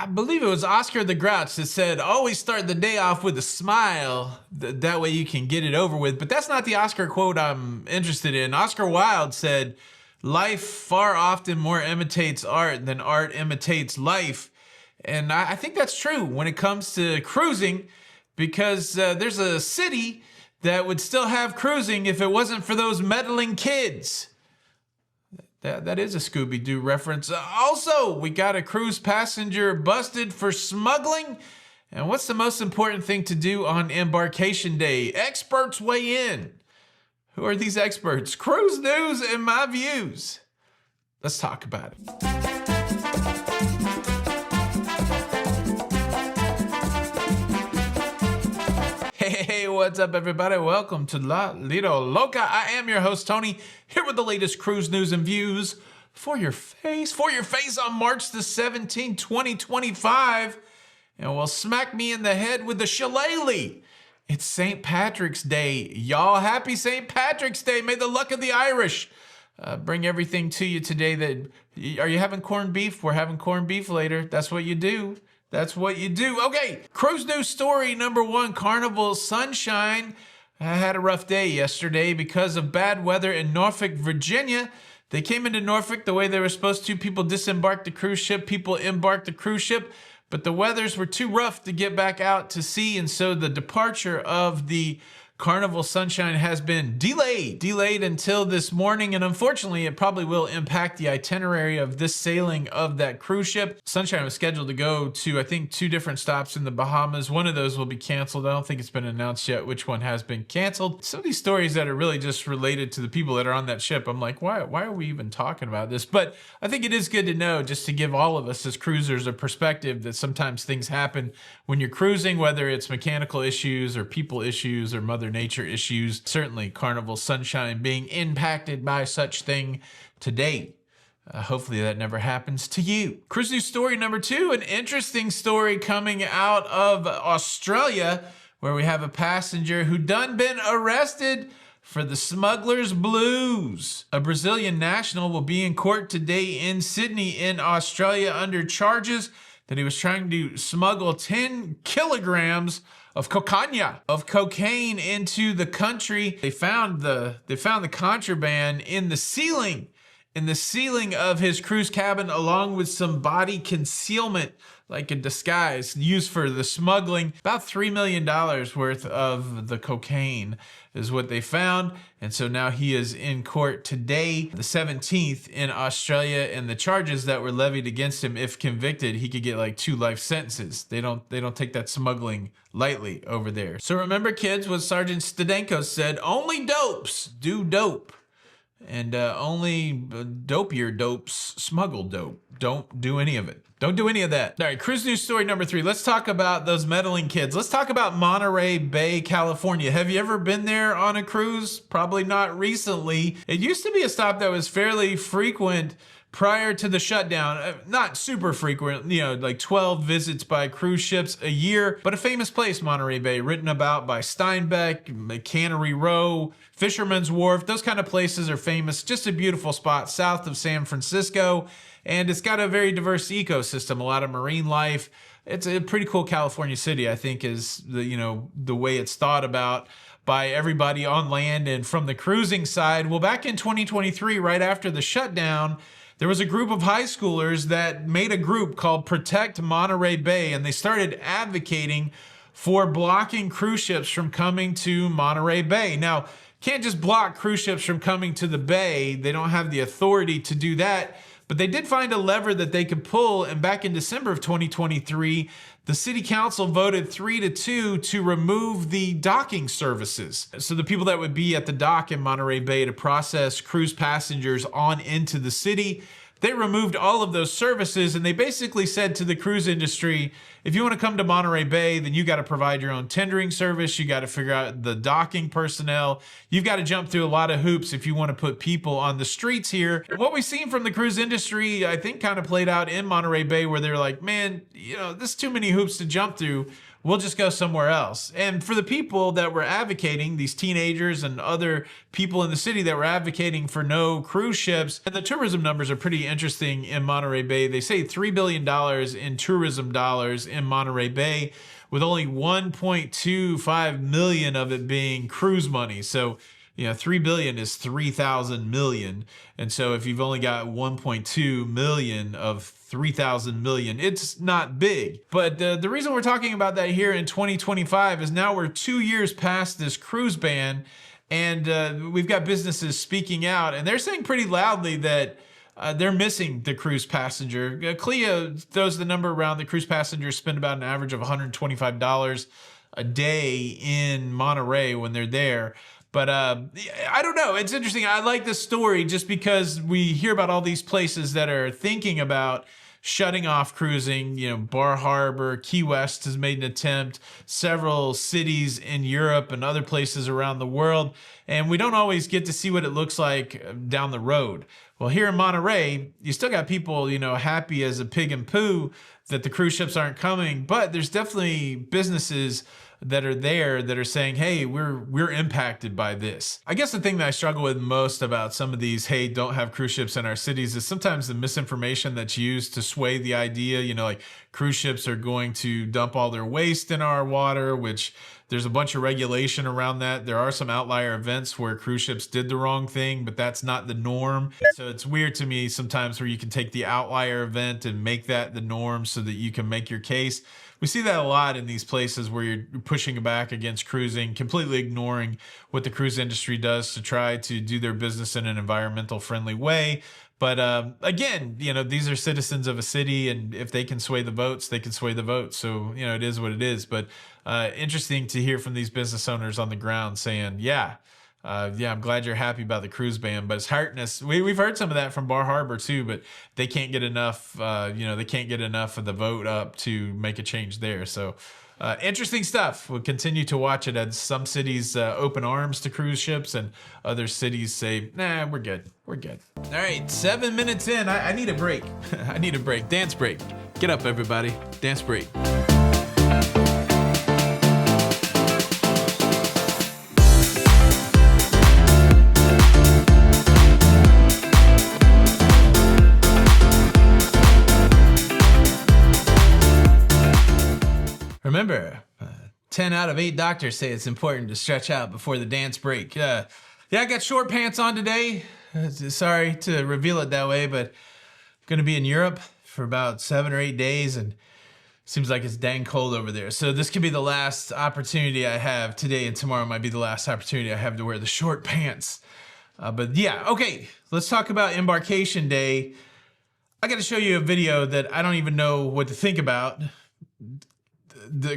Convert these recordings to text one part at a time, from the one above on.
I believe it was Oscar the Grouch that said, always start the day off with a smile. That way you can get it over with. But that's not the Oscar quote I'm interested in. Oscar Wilde said, life far often more imitates art than art imitates life. And I think that's true when it comes to cruising, because there's a city that would still have cruising if it wasn't for those meddling kids. That is a Scooby-Doo reference. Also, we got a cruise passenger busted for smuggling. And what's the most important thing to do on Embarcation Day? Experts weigh in. Who are these experts? Cruise news and my views. Let's talk about it. Hey, what's up, everybody? Welcome to La Lido Loca. I am your host, Tony, here with the latest cruise news and views for your face. For your face on March the 17th, 2025. And well, smack me in the head with the shillelagh. It's St. Patrick's Day. Y'all, happy St. Patrick's Day. May the luck of the Irish bring everything to you today. Are you having corned beef? We're having corned beef later. That's what you do. That's what you do. Okay, cruise news story number one, Carnival Sunshine. I had a rough day yesterday because of bad weather in Norfolk, Virginia. They came into Norfolk the way they were supposed to. People disembarked the cruise ship. People embarked the cruise ship. But the weathers were too rough to get back out to sea. And so the departure of the Carnival Sunshine has been delayed until this morning. And unfortunately, it probably will impact the itinerary of this sailing of that cruise ship. Sunshine was scheduled to go to, I think, 2 different stops in the Bahamas. One of those will be canceled. I don't think it's been announced yet which one has been canceled. Some of these stories that are really just related to the people that are on that ship, I'm like, why are we even talking about this? But I think it is good to know, just to give all of us as cruisers a perspective that sometimes things happen when you're cruising, whether it's mechanical issues or people issues or Mother Nature issues. Certainly Carnival Sunshine being impacted by such thing today. Hopefully that never happens to you. Cruise news story number 2, an interesting story coming out of Australia, where we have a passenger who done been arrested for the smuggler's blues. A Brazilian national will be in court today in Sydney in Australia under charges that he was trying to smuggle 10 kilograms of cocaine into the country. They found the contraband in the ceiling of his cruise cabin, along with some body concealment, like a disguise used for the smuggling. About $3 million worth of the cocaine is what they found. And so now he is in court today, the 17th, in Australia, and the charges that were levied against him, if convicted, he could get like 2 life sentences. They don't take that smuggling lightly over there. So remember, kids, what Sergeant Stadenko said, only dopes do dope. And only dopier dopes smuggle dope. Don't do any of it. Don't do any of that. All right, cruise news story number 3. Let's talk about those meddling kids. Let's talk about Monterey Bay, California. Have you ever been there on a cruise? Probably not recently. It used to be a stop that was fairly frequent prior to the shutdown. Not super frequent, like 12 visits by cruise ships a year, but a famous place, Monterey Bay, written about by Steinbeck, Cannery Row, Fisherman's Wharf. Those kind of places are famous. Just a beautiful spot south of San Francisco. And it's got a very diverse ecosystem, a lot of marine life. It's a pretty cool California city, I think, is the way it's thought about by everybody on land and from the cruising side. Well, back in 2023, right after the shutdown, there was a group of high schoolers that made a group called Protect Monterey Bay, and they started advocating for blocking cruise ships from coming to Monterey Bay. Now, can't just block cruise ships from coming to the bay. They don't have the authority to do that. But they did find a lever that they could pull, and back in December of 2023, the city council voted 3-2 to remove the docking services. So the people that would be at the dock in Monterey Bay to process cruise passengers on into the city, they removed all of those services, and they basically said to the cruise industry, if you want to come to Monterey Bay, then you got to provide your own tendering service. You got to figure out the docking personnel. You've got to jump through a lot of hoops if you want to put people on the streets here. What we've seen from the cruise industry, I think, kind of played out in Monterey Bay, where they're like, man, there's too many hoops to jump through. we'll just go somewhere else. And for the people that were advocating, these teenagers and other people in the city that were advocating for no cruise ships, and the tourism numbers are pretty interesting in Monterey Bay. They say $3 billion in tourism dollars in Monterey Bay, with only 1.25 million of it being cruise money. So, 3 billion is 3,000 million. And so if you've only got 1.2 million of 3,000 million, it's not big. But the reason we're talking about that here in 2025 is now we're 2 years past this cruise ban, and we've got businesses speaking out, and they're saying pretty loudly that they're missing the cruise passenger. Clea throws the number around. The cruise passengers spend about an average of $125 a day in Monterey when they're there. But I don't know. It's interesting. I like this story just because we hear about all these places that are thinking about shutting off cruising. Bar Harbor, Key West has made an attempt, several cities in Europe and other places around the world. And we don't always get to see what it looks like down the road. Well, here in Monterey, you still got people, happy as a pig in poo that the cruise ships aren't coming. But there's definitely businesses that are there that are saying, hey, we're impacted by this. I guess the thing that I struggle with most about some of these, hey, don't have cruise ships in our cities, is sometimes the misinformation that's used to sway the idea, like cruise ships are going to dump all their waste in our water, which there's a bunch of regulation around that. There are some outlier events where cruise ships did the wrong thing, but that's not the norm. So it's weird to me sometimes where you can take the outlier event and make that the norm so that you can make your case. We see that a lot in these places where you're pushing back against cruising, completely ignoring what the cruise industry does to try to do their business in an environmental friendly way. But again, these are citizens of a city, and if they can sway the votes, they can sway the votes. So, it is what it is. But interesting to hear from these business owners on the ground saying, I'm glad you're happy about the cruise ban, but it's hurting us. We've heard some of that from Bar Harbor too, but they can't get enough, they can't get enough of the vote up to make a change there. So interesting stuff. We'll continue to watch it as some cities open arms to cruise ships and other cities say, nah, we're good. We're good. All right, 7 minutes in. I need a break. I need a break. Dance break. Get up, everybody. Dance break. Remember, 10 out of 8 doctors say it's important to stretch out before the dance break. I got short pants on today. Sorry to reveal it that way, but I'm going to be in Europe for about 7 or 8 days, and seems like it's dang cold over there. So this could be the last opportunity I have. Today and tomorrow might be the last opportunity I have to wear the short pants. Okay, let's talk about Embarcation Day. I got to show you a video that I don't even know what to think about,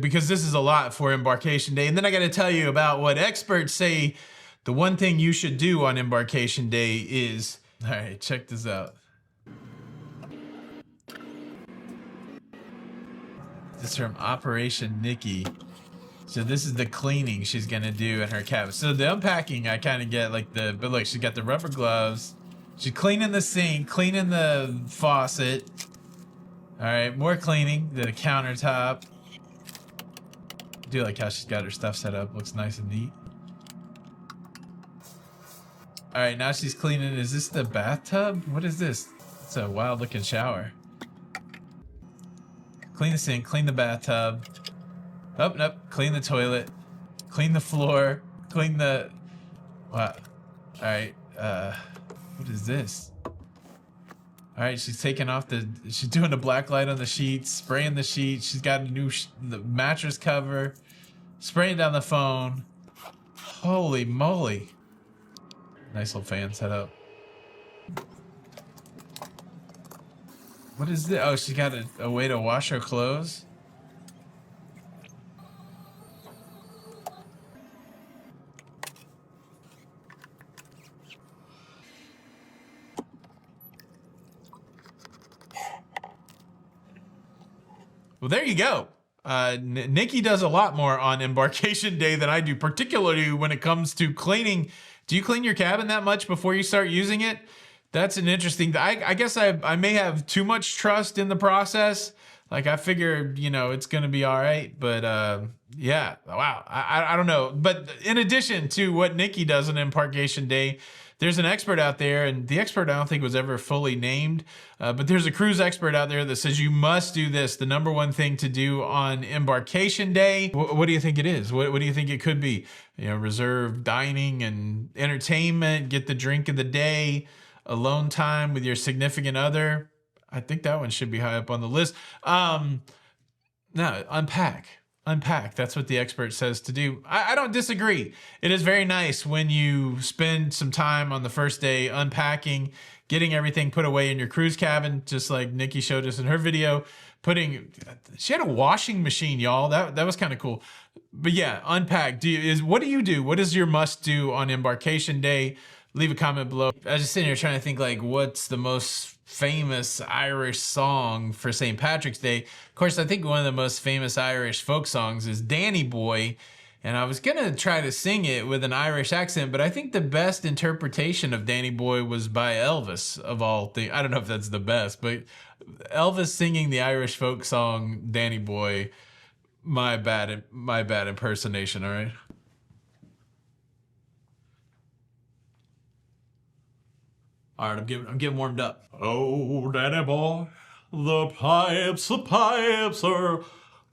because this is a lot for Embarcation Day. And then I got to tell you about what experts say the one thing you should do on Embarcation Day is. All right, check this out. This is from Operation Nikki. So this is the cleaning she's going to do in her cabin. So the unpacking, I kind of get but look, she got the rubber gloves. She's cleaning the sink, cleaning the faucet. All right, more cleaning, the countertop. I do like how she's got her stuff set up. Looks nice and neat. All right, now she's cleaning. Is this the bathtub? What is this? It's a wild looking shower. Clean the sink, clean the bathtub. Oh, nope. Clean the toilet. Clean the floor. Clean the... What? All right. What is this? All right, she's taking off she's doing a black light on the sheets, spraying the sheets. She's got a new the mattress cover, spraying down the phone. Holy moly. Nice little fan set up. What is this? Oh, she got a way to wash her clothes. Well, there you go. Nikki does a lot more on Embarcation Day than I do, particularly when it comes to cleaning. Do you clean your cabin that much before you start using it? That's an interesting... I guess I may have too much trust in the process, Like, I figured, it's going to be all right. But yeah, wow. I don't know. But in addition to what Nikki does on Embarcation Day, there's an expert out there, and the expert I don't think was ever fully named, but there's a cruise expert out there that says you must do this, the number one thing to do on Embarcation Day. What do you think it is? What do you think it could be? Reserve dining and entertainment, get the drink of the day, alone time with your significant other. I think that one should be high up on the list. No, unpack. That's what the expert says to do. I don't disagree. It is very nice when you spend some time on the first day unpacking, getting everything put away in your cruise cabin, just like Nikki showed us in her video. She had a washing machine, y'all. That was kind of cool. But yeah, unpack. What do you do? What is your must do on Embarcation Day? Leave a comment below. I was just sitting here trying to think, like, what's the most famous Irish song for St. Patrick's Day? Of course, I think one of the most famous Irish folk songs is Danny Boy. And I was gonna try to sing it with an Irish accent, but I think the best interpretation of Danny Boy was by Elvis, of all things. I don't know if that's the best, but Elvis singing the Irish folk song Danny Boy, my bad impersonation, all right? All right, I'm getting warmed up. Oh, Danny boy, the pipes are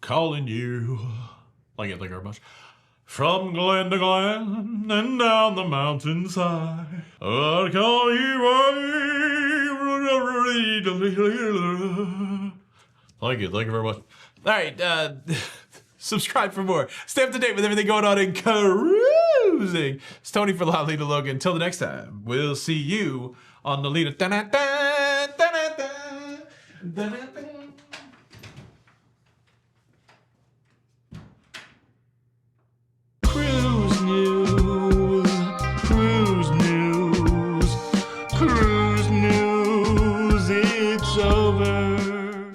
calling you. Thank you very much. From glen to glen and down the mountainside, I'll call you. Thank you very much. All right, subscribe for more. Stay up to date with everything going on in cruising. It's Tony for La Lita Logan. Until the next time, we'll see you on the Lita.